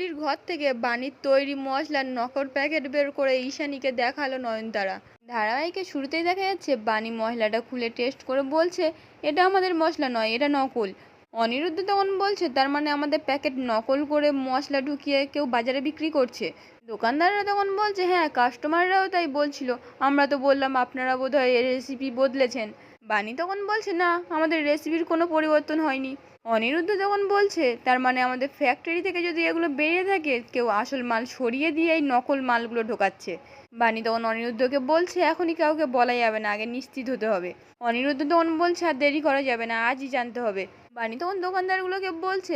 মৌলির ঘর থেকে বানির তৈরি মশলার নকল প্যাকেট বের করে ঈশানীকে দেখালো নয়নতারা। ধারাবাহিকের শুরুতেই দেখা যাচ্ছে বানি মশলাটা খুলে টেস্ট করে বলছে এটা আমাদের মশলা নয়, এটা নকল। অনিরুদ্ধ তখন বলছে তার মানে আমাদের প্যাকেট নকল করে মশলা ঢুকিয়ে কেউ বাজারে বিক্রি করছে। দোকানদাররা তখন বলছে হ্যাঁ, কাস্টমাররাও তাই বলছিল, আমরা তো বললাম আপনারা বোধহয় রেসিপি বদলেছেন। বানি তখন বলছে না, আমাদের রেসিপির কোনো পরিবর্তন হয়নি। অনিরুদ্ধ তখন বলছে তার মানে আমাদের ফ্যাক্টরি থেকে যদি এগুলো বেরিয়ে থাকে, কেউ আসল মাল সরিয়ে দিয়ে এই নকল মালগুলো ঢোকাচ্ছে। বানি তখন অনিরুদ্ধকে বলছে এখনই কাউকে বলা যাবে না, আগে নিশ্চিত হতে হবে। অনিরুদ্ধ তখন বলছে আর দেরি করা যাবে না, আজই জানতে হবে। বানি তখন দোকানদারগুলোকে বলছে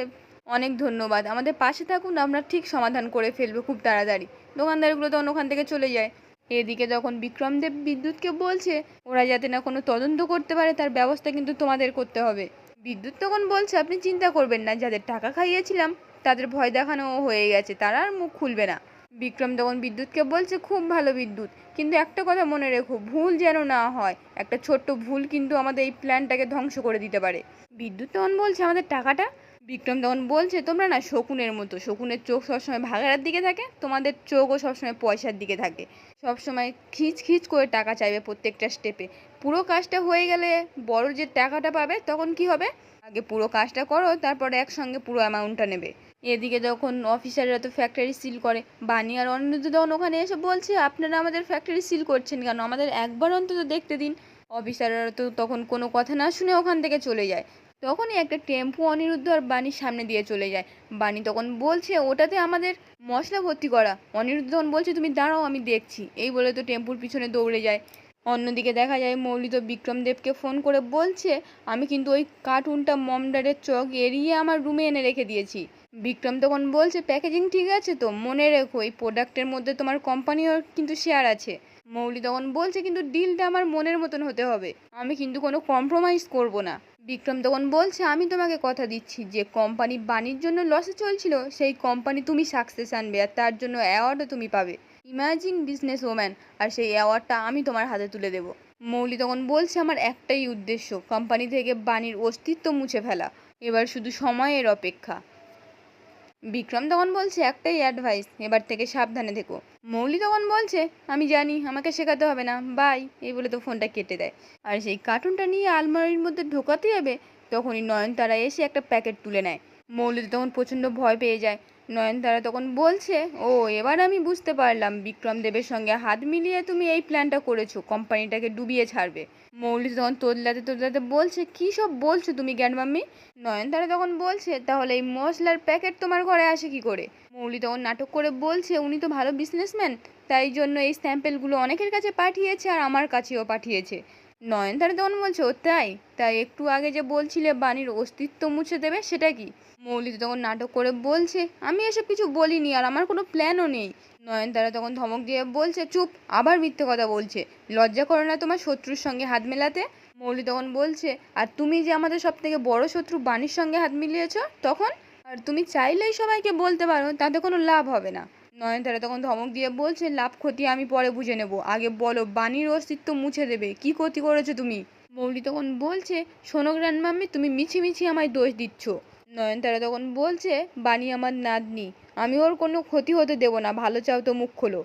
অনেক ধন্যবাদ, আমাদের পাশে থাকুন, আমরা ঠিক সমাধান করে ফেলবো খুব তাড়াতাড়ি। দোকানদারগুলো তখন ওখান থেকে চলে যায়। এদিকে তখন বিক্রমদেব বিদ্যুৎকে বলছে ওরা যাতে না কোনো তদন্ত করতে পারে তার ব্যবস্থা কিন্তু তোমাদের করতে হবে। বিদ্যুৎ তখন বলছে আপনি চিন্তা করবেন না, যাদের টাকা খাইয়েছিলাম তাদের ভয় দেখানো হয়ে গেছে, তারা আর মুখ খুলবে না। বিক্রম তখন বিদ্যুৎকে বলছে খুব ভালো বিদ্যুৎ, কিন্তু একটা কথা মনে রেখো, ভুল যেন না হয়, একটা ছোট্ট ভুল কিন্তু আমাদের এই প্ল্যানটাকে ধ্বংস করে দিতে পারে। বিদ্যুৎ তখন বলছে আমাদের টাকাটা। বিক্রম তখন বলছে তোমরা না শকুনের মতো, শকুনের চোখ সবসময় ভাগাড়ার দিকে থাকে, তোমাদের চোখও সবসময় পয়সার দিকে থাকে, সবসময় খিচ খিচ করে টাকা চাইবে প্রত্যেকটা স্টেপে। পুরো কাজটা হয়ে গেলে বড় যে টাকাটা পাবে তখন কি হবে, আগে পুরো কাজটা করো তারপরে একসঙ্গে পুরো অ্যামাউন্টটা নেবে। এদিকে যখন অফিসাররা তো ফ্যাক্টরি সিল করে, বানি আর অনিরুদ্ধ তখন ওখানে এসে বলছে আপনারা আমাদের ফ্যাক্টরি সিল করছেন কেন, আমাদের একবার অন্তত দেখতে দিন। অফিসাররা তো তখন কোনো কথা না শুনে ওখান থেকে চলে যায়। তখনই একটা টেম্পো অনিরুদ্ধ আর বানির সামনে দিয়ে চলে যায়। বানি তখন বলছে ওটাতে আমাদের মশলা ভর্তি করা। অনিরুদ্ধ তখন বলছে তুমি দাঁড়াও আমি দেখছি, এই বলে তো টেম্পুর পিছনে দৌড়ে যায়। অন্যদিকে দেখা যায় মৌলি তো বিক্রমদেবকে ফোন করে বলছে আমি কিন্তু ওই কার্টুনটা মমডারের চোখ এড়িয়ে আমার রুমে এনে রেখে দিয়েছি। বিক্রম তখন বলছে প্যাকেজিং ঠিক আছে তো, মনে রেখো এই প্রোডাক্টের মধ্যে তোমার কোম্পানিও কিন্তু শেয়ার আছে। মৌলি তখন বলছে কিন্তু ডিলটা আমার মনের মতন হতে হবে, আমি কিন্তু কোনো কম্প্রোমাইজ করব না। বিক্রম তখন বলছে আমি তোমাকে কথা দিচ্ছি যে কোম্পানি বাণির জন্য লসে চলছিল সেই কোম্পানি তুমি সাকসেস আনবে আর তার জন্য অ্যাওয়ার্ডও তুমি পাবে, ইমাজিং বিজনেস ওম্যান, আর সেই অ্যাওয়ার্ডটা আমি তোমার হাতে তুলে দেবো। মৌলি তখন বলছে আমার একটাই উদ্দেশ্য, কোম্পানি থেকে বাণীর অস্তিত্ব মুছে ফেলা, এবার শুধু সময়ের অপেক্ষা। বিক্রম তখন বলছে একটাই অ্যাডভাইস, এবার থেকে সাবধানে থেকো। মৌলি তখন বলছে আমি জানি, আমাকে শেখাতে হবে না, বাই, এই বলে তো ফোনটা কেটে দেয়। আর সেই কার্টুনটা নিয়ে আলমারির মধ্যে ঢোকাতে যাবে তখনই নয়নতারা এসে একটা প্যাকেট তুলে নেয়। মৌলি তখন প্রচণ্ড ভয় পেয়ে যায়। নয়নতারা তখন বলছে ও এবার আমি বুঝতে পারলাম, বিক্রম দেবের সঙ্গে হাত মিলিয়ে তুমি এই প্ল্যানটা করেছো কোম্পানিটাকে ডুবিয়ে ছাড়বে। মৌলি তখন তোদলাতে তোদলাতে বলছে কী সব বলছো তুমি জ্ঞানমাম্মি। নয়নতারা তখন বলছে তাহলে এই মশলার প্যাকেট তোমার ঘরে আসে কি করে। মৌলি তখন নাটক করে বলছে উনি তো ভালো বিজনেসম্যান, তাই জন্য এই স্যাম্পেলগুলো অনেকের কাছে পাঠিয়েছে আর আমার কাছেও পাঠিয়েছে। নয়নতারা তখন বলছে ও তাই, তাই একটু আগে যে বলছিলে বাণীর অস্তিত্ব মুছে দেবে সেটা কি। মৌলি তখন নাটক করে বলছে আমি এসব কিছু বলিনি আর আমার কোনো প্ল্যানও নেই। নয়নতারা তখন ধমক দিয়ে বলছে চুপ, আবার মিথ্যে কথা বলছে, লজ্জা করে না তোমার শত্রুর সঙ্গে হাত মেলাতে। মৌলি তখন বলছে আর তুমি যে আমাদের সব থেকে বড় শত্রু বাণীর সঙ্গে হাত মিলিয়েছ তখন, আর তুমি চাইলেই সবাইকে বলতে পারো, তাতে কোনো লাভ হবে না। নয়নতারা তখন ধমক দিয়ে বলছে লাভ ক্ষতি আমি পরে বুঝে নেব, আগে বলো বাণীর অস্তিত্ব মুছে দেবে কি ক্ষতি করেছো তুমি। মৌলি তখন বলছে শোনো গ্র্যান্ডমাম্মি, তুমি মিছিমিছি আমায় দোষ দিচ্ছ। নয়নতারা তখন বলছে বাণী আমার নাতনি, আমি ওর কোনো ক্ষতি হতে দেবো না, ভালো চাও তো মুখ খোলো।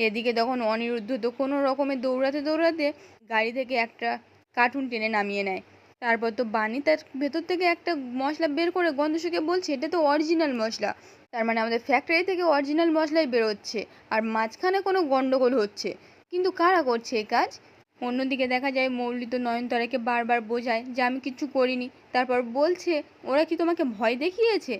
এদিকে তখন অনিরুদ্ধ তো কোনো রকমে দৌড়াতে দৌড়াতে গাড়ি থেকে একটা কার্টুন টেনে নামিয়ে নেয়। তারপর তো বানি তার ভেতর থেকে একটা মশলা বের করে গন্ধ শুকে বলছে এটা তো অরিজিনাল মশলা, তার মানে আমাদের ফ্যাক্টরি থেকে অরিজিনাল মশলাই বেরোচ্ছে আর মাঝখানে কোনো গন্ডগোল হচ্ছে, কিন্তু কারা করছে এই কাজ। অন্যদিকে দেখা যায় মৌলি তো নয়নতারাকে বারবার বোঝায় যে আমি কিচ্ছু করিনি, তারপর বলছে ওরা কি তোমাকে ভয় দেখিয়েছে,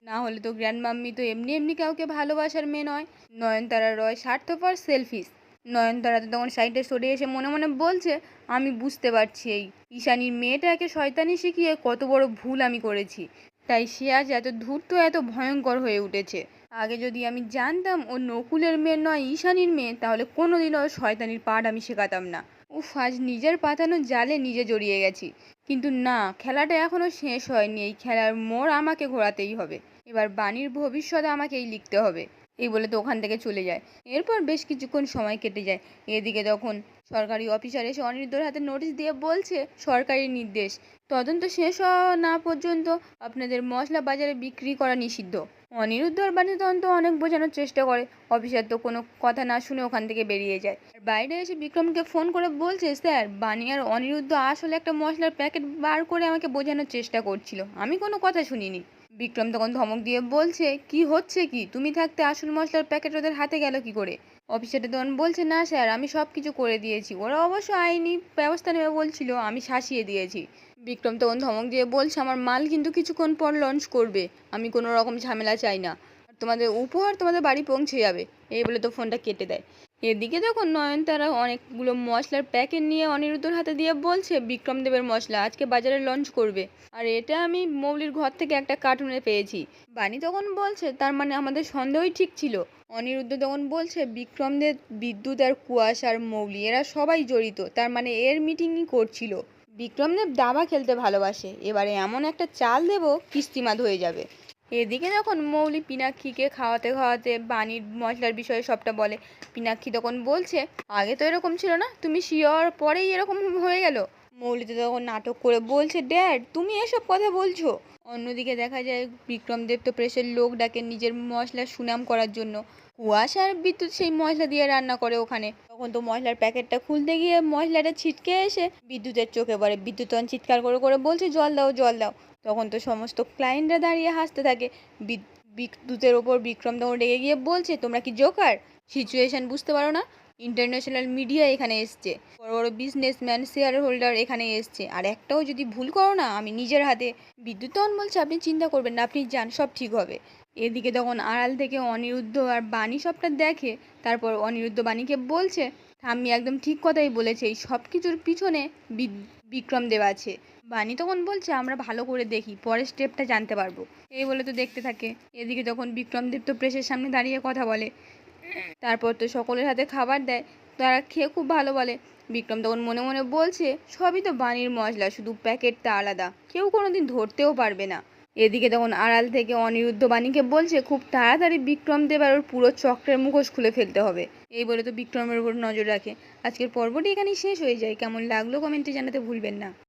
না হলে তো গ্র্যান্ডমাম্মি তো এমনি এমনি কাউকে ভালোবাসার মেয়ে নয়। নয়নতারা রয় স্বার্থপর সেলফিশ। নয়নতারা তো তখন সাইডে সরে এসে মনে মনে বলছে আমি বুঝতে পারছি এই ঈশানীর মেয়েটাকে শয়তানি শিখিয়ে কত বড় ভুল আমি করেছি, তাই সে আজ এত ধূর্ত এত ভয়ঙ্কর হয়ে উঠেছে। আগে যদি আমি জানতাম ও নকুলের মেয়ে নয় ঈশানীর মেয়ে, তাহলে কোনোদিনও ওর শয়তানির পাঠ আমি শেখাতাম না। উফ, আজ নিজের পাতানো জালে নিজে জড়িয়ে গেছি। কিন্তু না, খেলাটা এখনও শেষ হয়নি, এই খেলার মোড় আমাকে ঘোরাতেই হবে, এবার বাণীর ভবিষ্যৎ আমাকেই লিখতে হবে। এই বলে তো ওখান থেকে চলে যায়। এরপর বেশ কিছুক্ষণ সময় কেটে যায়। এদিকে তখন সরকারি অফিসার এসে অনিরুদ্ধর হাতে নোটিশ দিয়ে বলছে সরকারি নির্দেশ, তদন্ত শেষ হওয়া না পর্যন্ত আপনাদের মশলা বাজারে বিক্রি করা নিষিদ্ধ। অনিরুদ্ধ আর বানি তখন তো অনেক বোঝানোর চেষ্টা করে, অফিসার তো কোনো কথা না শুনে ওখান থেকে বেরিয়ে যায়। আর বাইরে এসে বিক্রমকে ফোন করে বলছে, স্যার বানি আর অনিরুদ্ধ আসলে একটা মশলার প্যাকেট বার করে আমাকে বোঝানোর চেষ্টা করছিল, আমি কোনো কথা শুনিনি। বিক্রম তখন ধমক দিয়ে বলছে, কি হচ্ছে কি, তুমি থাকতে আসল মশলার প্যাকেট ওদের হাতে গেল কি করে? অফিসারটা তখন বলছে, না স্যার আমি সব কিছু করে দিয়েছি, ওরা অবশ্য আইনি ব্যবস্থা নেবে বলছিল, আমি শাসিয়ে দিয়েছি। বিক্রম তখন ধমক দিয়ে বলছে, আমার মাল কিন্তু কিছুক্ষণ পর লঞ্চ করবে, আমি কোনো রকম ঝামেলা চাই না, আর তোমাদের উপহার তোমাদের বাড়ি পৌঁছে যাবে। এই বলে তো ফোনটা কেটে দেয়। এদিকে তখন নয়নতারা অনেকগুলো মশলার প্যাকেট নিয়ে অনিরুদ্ধর হাতে দিয়ে বলছে, বিক্রম দেবের মশলা আজকে বাজারে লঞ্চ করবে, আর এটা আমি মৌলির ঘর থেকে একটা কার্টুনে পেয়েছি। বানি তখন বলছে, তার মানে আমাদের সন্দেহই ঠিক ছিল। অনিরুদ্ধ তখন বলছে, বিক্রমদের বিদ্যুৎ আর কুয়াশা আর মৌলি এরা সবাই জড়িত, তার মানে এর মিটিংই করছিল। বিক্রমদেব দাবা খেলতে ভালোবাসে, এবারে এমন একটা চাল দেব কিস্তিমাত হয়ে যাবে। এদিকে যখন মৌলি পিনাক্ষীকে খাওয়াতে খাওয়াতে বানির মশলার বিষয়ে সবটা বলে, পিনাক্ষী তখন বলছে, আগে তো এরকম ছিল না, তুমি শিওর পরেই এরকম হয়ে গেল। মৌলি তো তখন নাটক করে বলছে, ড্যাড তুমি এসব কথা বলছো। অন্যদিকে দেখা যায় বিক্রমদেব তো প্রেসের লোক ডাকে নিজের মশলার সুনাম করার জন্য। কুয়াশা আর বিদ্যুৎ সেই মশলা দিয়ে রান্না করে ওখানে। তখন তো মশলার প্যাকেটটা খুলতে গিয়ে মশলাটা ছিটকে এসে বিদ্যুতের চোখে পড়ে। বিদ্যুৎ তখন চিৎকার করে করে বলছে, জল দাও জল দাও। তখন তো সমস্ত ক্লায়েন্টরা দাঁড়িয়ে হাসতে থাকে। বিদ্যুতের ওপর বিক্রম তখন রেগে গিয়ে বলছে, তোমরা কি জোকার, সিচুয়েশন বুঝতে পারো না? ইন্টারন্যাশনাল মিডিয়া এখানে এসছে, বড় বড় বিজনেসম্যান শেয়ার হোল্ডার এখানে এসছে, আর একটাও যদি ভুল করো না আমি নিজের হাতে। বিদ্যুৎ তখন বলছে, আপনি চিন্তা করবেন না, আপনি যান, সব ঠিক হবে। এদিকে তখন আড়াল থেকে অনিরুদ্ধ আর বানি সবটা দেখে। তারপর অনিরুদ্ধ বানিকে বলছে, ঠাম্মি একদম ঠিক কথাই বলেছে, এই সব কিছুর পিছনে বিক্রমদেব আছে। বানি তখন বলছে, আমরা ভালো করে দেখি, পরের স্টেপটা জানতে পারবো। এই বলে তো দেখতে থাকে। এদিকে তখন বিক্রমদেব তো প্রেসের সামনে দাঁড়িয়ে কথা বলে। তারপর তো সকলের হাতে খাবার দেয়, তারা খেয়ে খুব ভালো বলে। বিক্রম তখন মনে মনে বলছে, সবই তো বানির মশলা, শুধু প্যাকেটটা আলাদা, কেউ কোনোদিন ধরতেও পারবে না। এদিকে তখন আড়াল থেকে অনিরুদ্ধ বাণীকে বলছে, খুব তাড়াতাড়ি বিক্রমদেব আর ওর পুরো চক্রের মুখোশ খুলে ফেলতে হবে। এই বলে তো বিক্রমের উপর নজর রাখে। আজকের পর্বটি এখানেই শেষ হয়ে যায়। কেমন লাগলো কমেন্টে জানাতে ভুলবেন না।